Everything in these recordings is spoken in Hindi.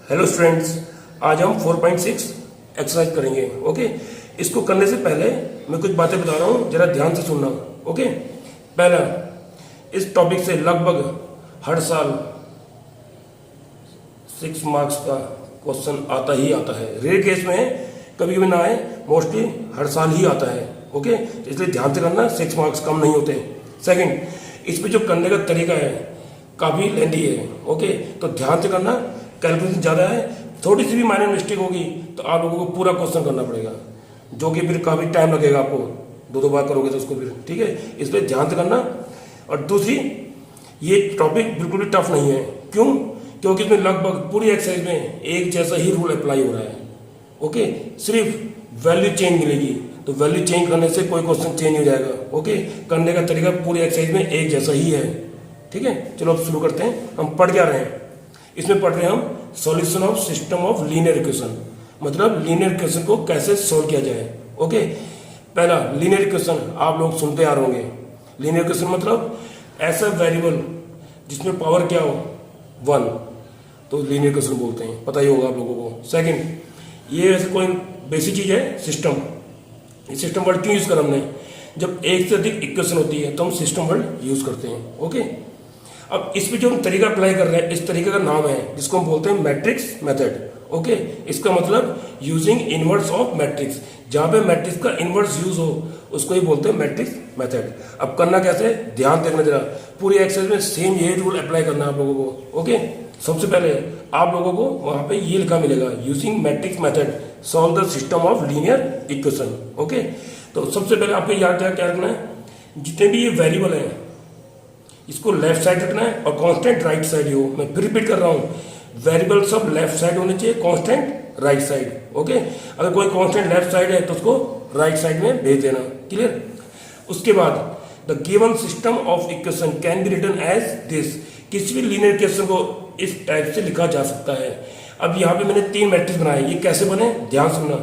हेलो स्टूडेंट्स, आज हम 4.6 एक्सरसाइज करेंगे। ओके, इसको करने से पहले मैं कुछ बातें बता रहा हूँ, जरा ध्यान से सुनना। ओके, पहला, इस टॉपिक से लगभग हर साल 6 मार्क्स का क्वेश्चन आता ही आता है। रेयर केस में कभी कभी ना आए, मोस्टली हर साल ही आता है। ओके, इसलिए ध्यान से करना, 6 मार्क्स कम नहीं होते। सेकंड, इस पे जो करने का तरीका है काफ़ी लेंदी है। ओके, तो ध्यान से करना, कैलकुलेशन ज़्यादा है, थोड़ी सी भी माइनर मिस्टेक होगी तो आप लोगों को पूरा क्वेश्चन करना पड़ेगा, जो कि फिर काफ़ी टाइम लगेगा आपको, दो बार करोगे तो उसको फिर। ठीक है, इसलिए ध्यान से करना। और दूसरी, ये टॉपिक बिल्कुल भी टफ नहीं है। क्यों? क्योंकि इसमें लगभग पूरी एक्सरसाइज में एक जैसा ही रूल अप्लाई हो रहा है। ओके, सिर्फ वैल्यू चेंज मिलेगी, तो वैल्यू चेंज करने से कोई क्वेश्चन चेंज हो जाएगा। ओके, करने का तरीका पूरी एक्सरसाइज में एक जैसा ही है। ठीक है, चलो अब शुरू करते हैं। हम पढ़ क्या रहे हैं? इसमें पढ़ रहे हैं हम solution of system of linear equation, मतलब लीनियर इक्वेशन को कैसे सोल्व किया जाए। ओके, पहला लीनियर इक्वेशन आप लोग सुनते आ रहे होंगे। लीनियर इक्वेशन मतलब ऐसा वेरिएबल जिसमें पावर क्या हो, 1, तो लीनियर इक्वेशन बोलते हैं, पता ही होगा आप लोगों को। सेकंड, ये ऐसे कोई बेसिक चीज है सिस्टम। सिस्टम वर्ड क्यों यूज कर हमने? जब एक से अधिक इक्वेशन होती है तो हम सिस्टम वर्ड यूज करते हैं। ओके, अब इस पे जो हम तरीका अप्लाई कर रहे हैं, इस तरीके का नाम है जिसको हम बोलते हैं मैट्रिक्स मेथड। ओके, इसका मतलब यूजिंग इनवर्स ऑफ मैट्रिक्स, जहां पे मैट्रिक्स का इनवर्स यूज हो उसको ही बोलते हैं मैट्रिक्स मेथड। अब करना कैसे, ध्यान देखना जरा, पूरी एक्सरसाइज में सेम यही रूल अप्लाई करना है आप लोगों को। ओके, सबसे पहले आप लोगों को वहां पे ये लिखा मिलेगा, using matrix method solve the system of linear equation. Okay, तो सबसे पहले आपको याद क्या रखना है, जितने भी ये वेरिएबल है इसको लेफ्ट साइड रखना है और कांस्टेंट राइट साइड हो। मैं फिर रिपीट कर रहा हूँ, वेरिएबल सब लेफ्ट साइड होने चाहिए, कांस्टेंट राइट साइड। ओके, अगर कोई कांस्टेंट लेफ्ट साइड है तो उसको राइट साइड में भेज देना। क्लियर? उसके बाद the given system of equation can be written as this, किसी भी लीनियर इक्वेशन को इस टाइप से लिखा जा सकता है। अब यहाँ पे मैंने 3 मैट्रिक्स बनाए, ये कैसे बने ध्यान सुनना।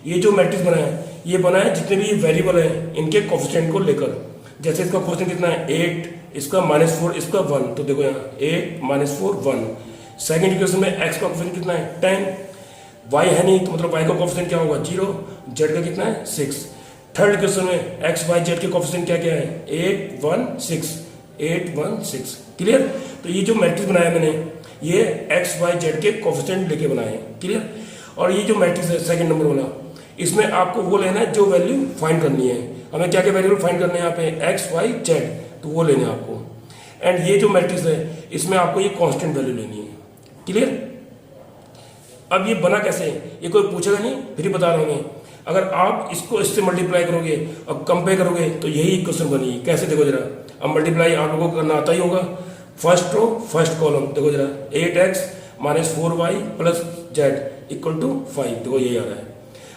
ये जो मैट्रिक्स बना है ये बना है जितने भी वेरिएबल है इनके कोफिशिएंट को लेकर। जैसे इसका कोफिशिएंट कितना है 8, इसका -4, इसका 1, तो देखो यहाँ 8 -4 1। सेकंड इक्वेशन में x का कोफिशिएंट कितना है 10, y है नहीं तो मतलब y का कोफिशिएंट क्या होगा 0, z का कितना है 6। थर्ड इक्वेशन में x y z के कोफिशिएंट क्या क्या है 8 1 6, 8 1 6। क्लियर? तो ये जो मैट्रिक्स बनाया मैंने ये x y z के कोफिशिएंट लेके बनाए हैं। क्लियर? और ये जो मैट्रिक्स है सेकंड नंबर वाला, इसमें आपको वो लेना है जो वैल्यू फाइंड करनी है। हमें क्या क्या वैल्यू फाइंड करने हैं यहाँ पे x y z, तो वो लेने आपको। एंड ये जो मैट्रिक्स है इसमें आपको ये कांस्टेंट वैल्यू लेनी है। क्लियर? अब ये बना कैसे, ये कोई पूछेगा नहीं, फिर बता रहा हूं मैं। अगर आप इसको इससे मल्टीप्लाई करोगे और कंपेयर करोगे तो यही इक्वेशन बनेगी। कैसे देखो जरा, अब मल्टीप्लाई आप लोगों को करना आता ही होगा। फर्स्ट रो फर्स्ट कॉलम देखो जरा, 8x - 4y + z = 5, देखो यही आ रहा है।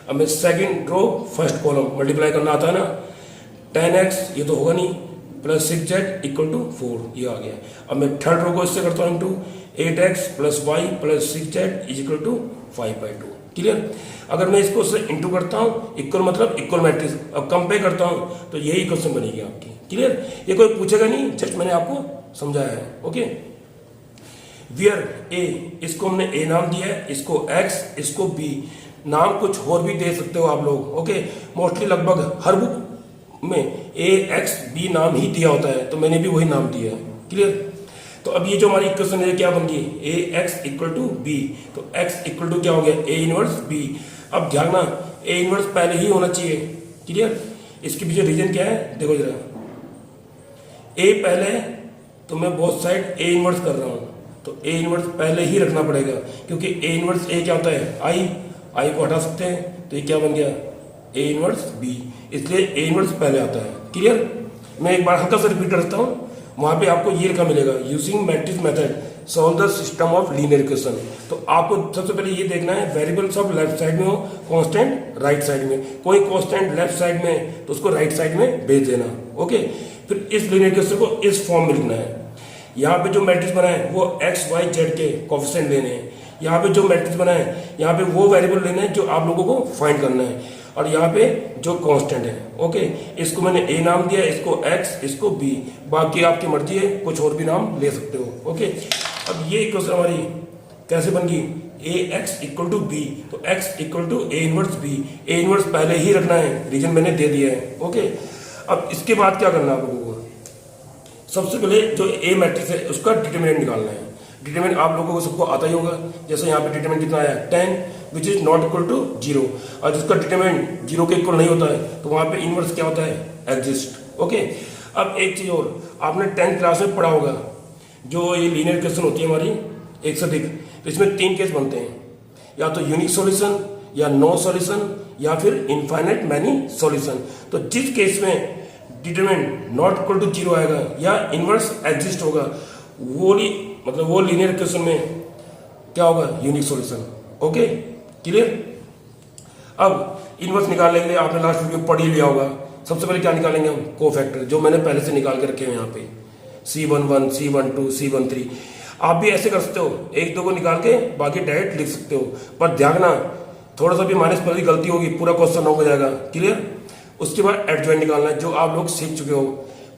अब मैं second row first column multiply करना आता है ना, 10x ये तो होगा नहीं, +6z = 4, ये आ गया। अब मैं थर्ड रो को इससे करता हूँ into, 8x + y + 6z = 5/2। Clear? अगर मैं इसको उससे इंटू करता हूँ, इक्वल मतलब इक्वल मैट्रिक्स, अब कंपेयर करता हूँ तो यही इक्वेशन बनेगी आपकी। क्लियर? ये कोई पूछेगा नहीं, जस्ट मैंने आपको समझाया है। ओके, वियर a, इसको हमने a नाम दिया है, इसको x, इसको b। नाम कुछ और भी दे सकते हो आप लोग। ओके, मोस्टली लगभग हर बुक में a x b नाम ही दिया होता है, तो मैंने भी वही नाम दिया है। क्लियर? तो अब ये जो हमारी इक्वेशन है क्या बन गई, ax = b, तो x = क्या हो गया a इनवर्स b। अब ध्यान ना, a इनवर्स पहले ही होना चाहिए। क्लियर? इसके पीछे रीजन क्या है देखो जरा, a पहले है तो मैं बोथ साइड a इनवर्स कर रहा हूं, तो a इनवर्स पहले ही रखना पड़ेगा, क्योंकि a इनवर्स a क्या होता है i को हटा सकते हैं, तो ये क्या बन गया a इनवर्स b, इसलिए a इनवर्स पहले आता है। क्लियर? मैं एक बार हल्का सा रिपीट करता हूँ, वहां पे आपको ये लिखा मिलेगा, using matrix method solve the system of linear equation. तो आपको सबसे पहले ये देखना है वेरिएबल सब लेफ्ट साइड में हो, कांस्टेंट राइट साइड में। कोई कांस्टेंट लेफ्ट साइड में तो उसको राइट साइड में भेज देना। ओके, फिर इस लीनियर इक्वेशन को इस फॉर्म में लिखना है। यहाँ पे जो मैट्रिक्स बना है वो x y z के कोफिशिएंट लेने हैं। यहाँ पे जो मैट्रिक्स बना है यहाँ पे वो वेरिएबल लेने हैं जो आप लोगों को फाइंड करना है, और यहाँ पे जो कांस्टेंट है। ओके, इसको मैंने a नाम दिया, इसको x, इसको b, बाकी आपकी मर्जी है, कुछ और भी नाम ले सकते हो। ओके, अब ये इक्वेशन हमारी कैसे बन गई, A X equal to B, तो X equal to A inverse B, A inverse पहले ही रखना है, रीजन मैंने दे दिया है। ओके, अब इसके बाद क्या करना है आप लोगों को, सबसे पहले जो ए मैट्रिक्स है उसका डिटरमिनेंट निकालना है। डिटरमिनेंट आप लोगों को सबको आता ही होगा, जैसे यहाँ पे डिटरमिनेंट कितना आया 10 which is not equal to 0, और जिसका डिटरमिनेंट 0 के इक्वल नहीं होता है तो वहाँ पे इनवर्स क्या होता है, एग्जिस्ट। ओके, अब एक चीज और, आपने 10th क्लास में पढ़ा होगा, जो ये लीनियर क्वेश्चन होती है हमारी एक से अधिक, तो इसमें 3 केस बनते हैं, या तो यूनिक सॉल्यूशन, या नो सॉल्यूशन, या फिर इनफाइनाइट मैनी सॉल्यूशन। तो जिस केस में डिटरमिनेंट नॉट इक्वल टू 0 आएगा या इनवर्स एग्जिस्ट होगा, वो लीनियर क्वेश्चन में क्या होगा, यूनिक सॉल्यूशन। Okay, clear. अब इनवर्स निकालने के लिए आपने लास्ट वीडियो पढ़ ही लिया होगा। सबसे पहले क्या निकालेंगे हम, कोफैक्टर, जो मैंने पहले से निकाल के रखे हैं यहाँ पे, C11, C12, C13। आप भी ऐसे कर सकते हो, एक दो को निकाल के बाकी डायरेक्ट लिख सकते हो, पर ध्यान रखना थोड़ा सा भी माइनस पर भी गलती होगी पूरा क्वेश्चन हो जाएगा। क्लियर। उसके बाद एडजॉइंट निकालना है, जो आप लोग सीख चुके हो,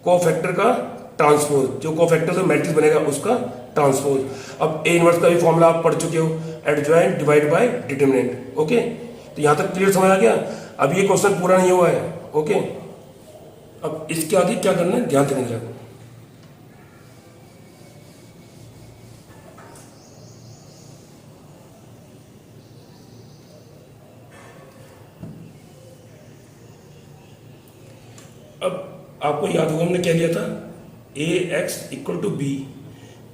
कोफैक्टर का ट्रांसपोज, जो कोफैक्टर से मैट्रिक्स बनेगा उसका ट्रांसपोज। अब ए इनवर्स का भी फॉर्मूला आप पढ़ चुके हो, adjoint divide by determinant. Okay, तो यहां तक क्लियर समझ आ गया। अब ये क्वेश्चन पूरा नहीं हुआ है। ओके, अब इसके आगे क्या करना है, ध्यान से नहीं रखना। अब आपको याद होगा हमने क्या लिया था, ए एक्स इक्वल टू बी,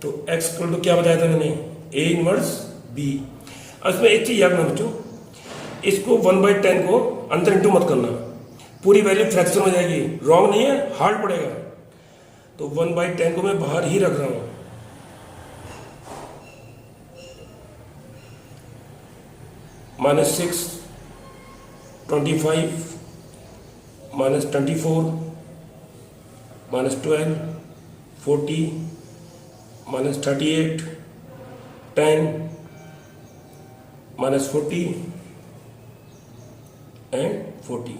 तो एक्स इक्वल टू क्या बताया था मैंने, ए इनवर्स बी। अब इसमें एक चीज याद रखना बच्चों, इसको 1/10 को अंदर इंटू मत करना, पूरी वैल्यू फ्रैक्शन हो जाएगी, रॉन्ग नहीं है, हार्ड पड़ेगा। तो 1/10 को मैं बाहर ही रख रहा हूं, -6, 25, -24, -12, 40, -38, 10, -40 एंड 40।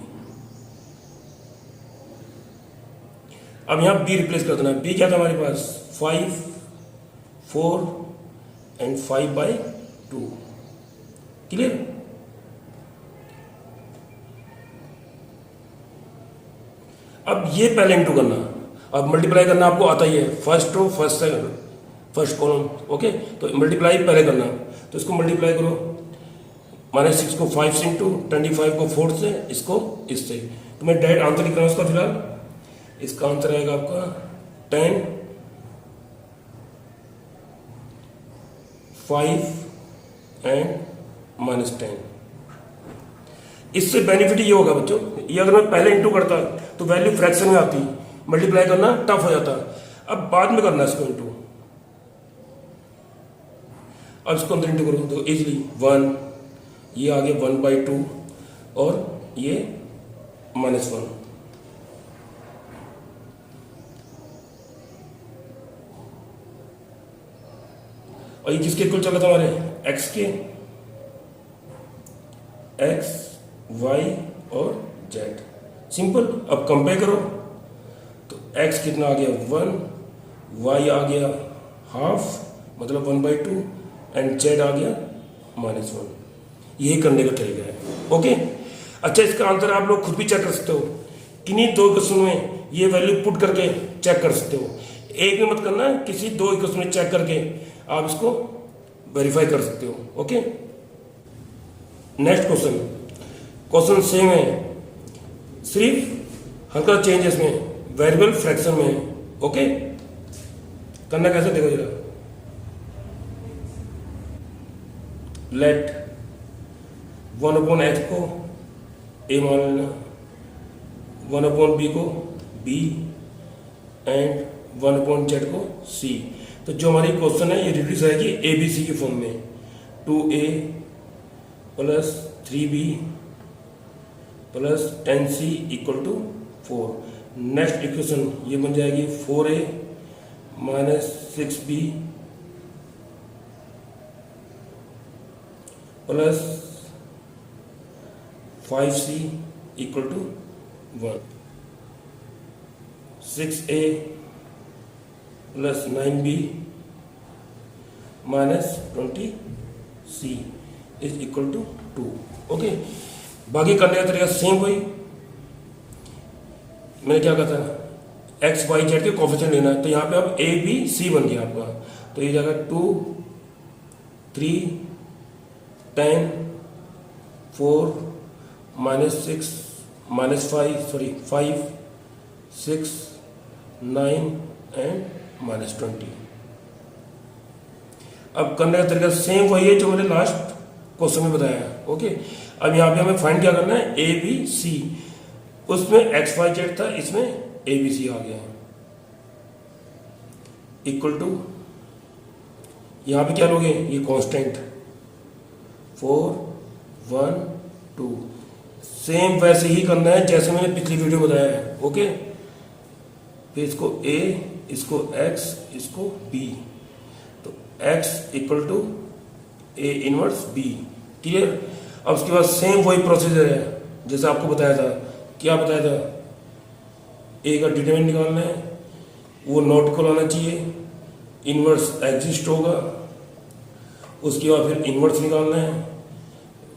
अब यहां बी रिप्लेस कर देना। बी क्या था हमारे पास, 5, 4 एंड 5/2। क्लियर। अब ये पहले इंटू करना, अब मल्टीप्लाई करना आपको आता ही है, first row first second first column. Okay, तो मल्टीप्लाई पहले करना, तो इसको मल्टीप्लाई करो, -6 को 5 से इंटू, 25 को 4 से, इसको इससे। तो मैं डायरेक्ट आंसर लिख रहा हूँ इसका फिलहाल। इसका आंसर आएगा आपका 10, 5 एंड -10। इससे बेनिफिट ये होगा बच्चों, ये अगर मैं पहले इंटू करता तो वैल्यू फ्रैक्शन में आती, मल्टीप्लाई करना टफ हो जाता। अब बाद में करना इसको इंटू, अब इसको अंदर इंटू करो तो इजिली 1, ये आ गया 1/2 और ये -1। और ये किसके इक्वल चल रहा था हमारे, x के, x, y और z। सिंपल। अब कंपेयर करो तो x कितना आ गया 1, y आ गया हाफ मतलब 1/2 एंड z आ गया -1। यही करने का तरीका है। ओके, अच्छा इसका आंसर आप लोग खुद भी चेक कर सकते हो, किन्हीं दो क्वेश्चन में ये वैल्यू पुट करके चेक कर सकते हो। एक में मत करना, किसी दो क्वेश्चन में चेक करके आप इसको वेरीफाई कर सकते हो। Okay, next question, question same है, सिर्फ हल्का चेंज है इसमें, वेरिएबल फ्रैक्शन में। ओके, करना कैसे देखो जरा, लेट 1/x को a मान लेना, 1/b को b एंड 1/z को c। तो जो हमारी क्वेश्चन है ये रिड्यूस आएगी ABC की फॉर्म में, 2a + 3b + 10c = 4। Next equation ये बन जाएगी 4a - 6b + 5c = 1। 6a + 9b - 26। C is equal to 2। Okay, बाकी करने का तरीका सेम वही, मैंने क्या कहा था, एक्स वाई जेड के कोफिशिएंट लेना है, तो यहाँ पे अब ए बी सी बन गया आपका, तो ये जाएगा 2 3 10 4 -6 -5 6 9 एंड -20। अब करने का तरीका सेम वही है जो मैंने लास्ट क्वेश्चन में बताया। ओके, अब यहाँ पे हमें फाइंड क्या करना है, ए बी सी, उसमें एक्स वाई जेड था, इसमें ए बी सी आ गया, इक्वल टू यहाँ पे क्या लोगे, ये कांस्टेंट 4 1 2, सेम वैसे ही करना है जैसे मैंने पिछली वीडियो बताया है। ओके, फिर इसको ए, इसको एक्स, इसको बी, तो X equal to A inverse B, clear. अब उसके बाद सेम वही प्रोसीजर है जैसे आपको बताया था, क्या बताया था, ए का डिटरमिनेंट निकालना है, वो नॉट इक्वल होना चाहिए, इनवर्स एग्जिस्ट होगा, उसके बाद फिर इनवर्स निकालना है।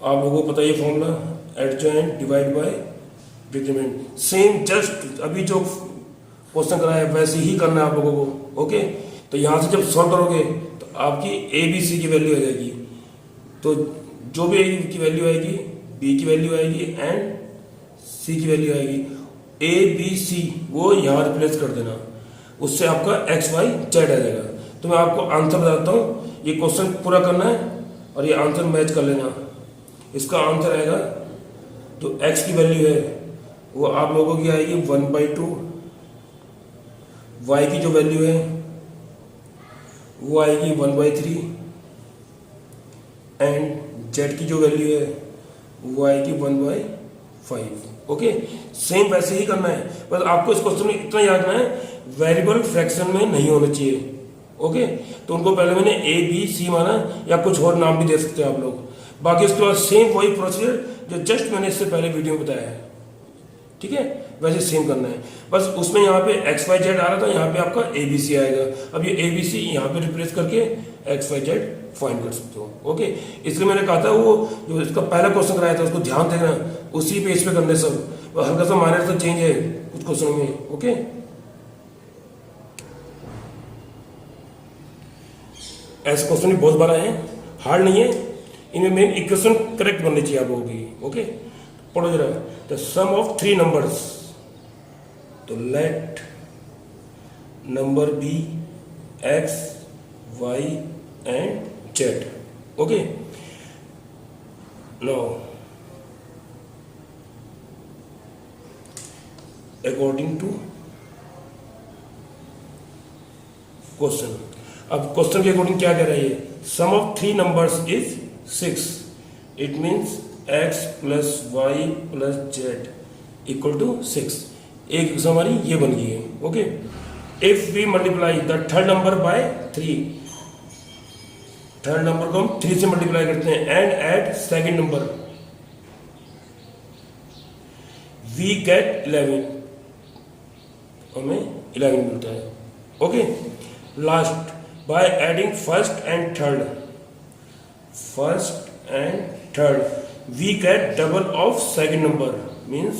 आप लोगों को पता है formula, adjoint divide by determinant, same just अभी जो क्वेश्चन कराया है वैसे ही करना है आप लोगों को। ओके, तो यहाँ से जब सॉल्व करोगे तो आपकी ए बी सी की वैल्यू आ जाएगी, तो जो भी ए की वैल्यू आएगी, बी की वैल्यू आएगी एंड सी की वैल्यू आएगी, ए बी सी वो यहाँ रिप्लेस कर देना, उससे आपका एक्स वाई जेड आ जाएगा। तो मैं आपको आंसर बताता हूँ, ये क्वेश्चन पूरा करना है और ये आंसर मैच कर लेना। इसका आंसर आएगा, जो एक्स की वैल्यू है वो आप लोगों की आएगी 1/2, वाई की जो वैल्यू है वो आएगी 1/3 एंड जेड की जो वैल्यू है वो आएगी 1/5। ओके, सेम वैसे ही करना है, बस आपको इस क्वेश्चन में इतना याद रखना है, वेरिएबल फ्रैक्शन में नहीं होना चाहिए। ओके, तो उनको पहले मैंने ए बी सी माना, या कुछ और नाम भी दे सकते हैं आप लोग, बाकी उसके बाद सेम वही प्रोसीजर जो जस्ट मैंने इससे पहले वीडियो में बताया है, ठीक है, वैसे सेम करना है। बस उसमें यहाँ पे एक्स वाई जेड आ रहा था, यहाँ पे आपका ए बी सी आएगा। अब ये ए बी सी यहाँ पे रिप्लेस करके एक्स वाई जेड फाइंड कर सकते हो। ओके, इसलिए मैंने कहा था वो जो इसका पहला क्वेश्चन कराया था उसको ध्यान देना, उसी पेज पे करने सब, हल्का सा माइनर सा चेंज है कुछ क्वेश्चनों में। ओके, ऐसे क्वेश्चन बहुत बार आए हैं, हार्ड नहीं है, इनमें मेन इक्वेशन करेक्ट बननी चाहिए आप लोगों की। ओके, पढ़ो जरा, द सम ऑफ 3 नंबर्स, तो let number be X Y and Z. Okay, now according to question, अब क्वेश्चन के अकॉर्डिंग क्या कह रहा है, sum of 3 numbers is 6, it means x plus Y plus Z equal to 6। एक सम हमारी ये बन गई है। Okay, if we multiply the third number by 3, third number को हम 3 से मल्टीप्लाई करते हैं, and add second number, we get 11, हमें 11 मिलता है। Okay, last by adding first and third we get double of second number means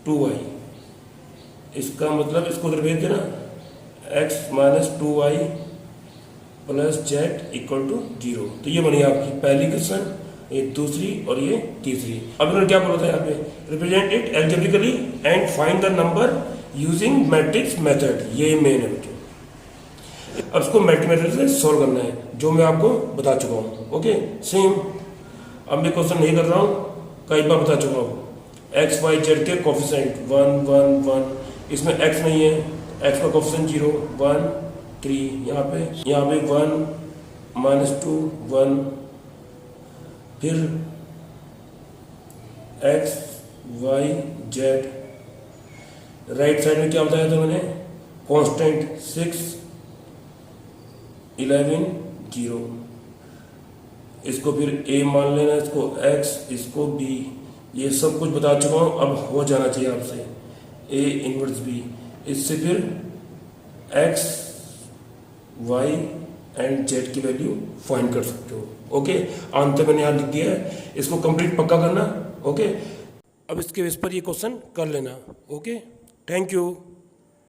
2y। इसका मतलब इसको उधर भेज देना, x minus 2y plus Z equal to 0। तो ये बनी आपकी पहली क्वेश्चन, ये दूसरी और ये तीसरी। अब इन्होंने क्या बोला था यहाँ पे, represent it algebraically and find the number using matrix method, ये मेन है। अब इसको मैथमेटिक्स से सॉल्व करना है, जो मैं आपको बता चुका हूँ। ओके, सेम अब मैं क्वेश्चन नहीं कर रहा हूँ, कई बार बता चुका हूँ। एक्स वाई जेड के कोफिशिएंट 1 1 1, इसमें एक्स नहीं है, एक्स का कोफिशिएंट 0 1 3, यहाँ पे 1 -2 1, फिर X Y Z, right side में क्या बताया था मैंने, कांस्टेंट 6 11 0, इसको फिर a मान लेना, इसको x, इसको b, ये सब कुछ बता चुका हूँ। अब हो जाना चाहिए आपसे a इनवर्स b, इससे फिर x y एंड जेड की वैल्यू फाइंड कर सकते हो। ओके, आंसर मैंने यहाँ लिख दिया है, इसको कंप्लीट पक्का करना। ओके, अब इसके बेस पर ये क्वेश्चन कर लेना। Okay, thank you.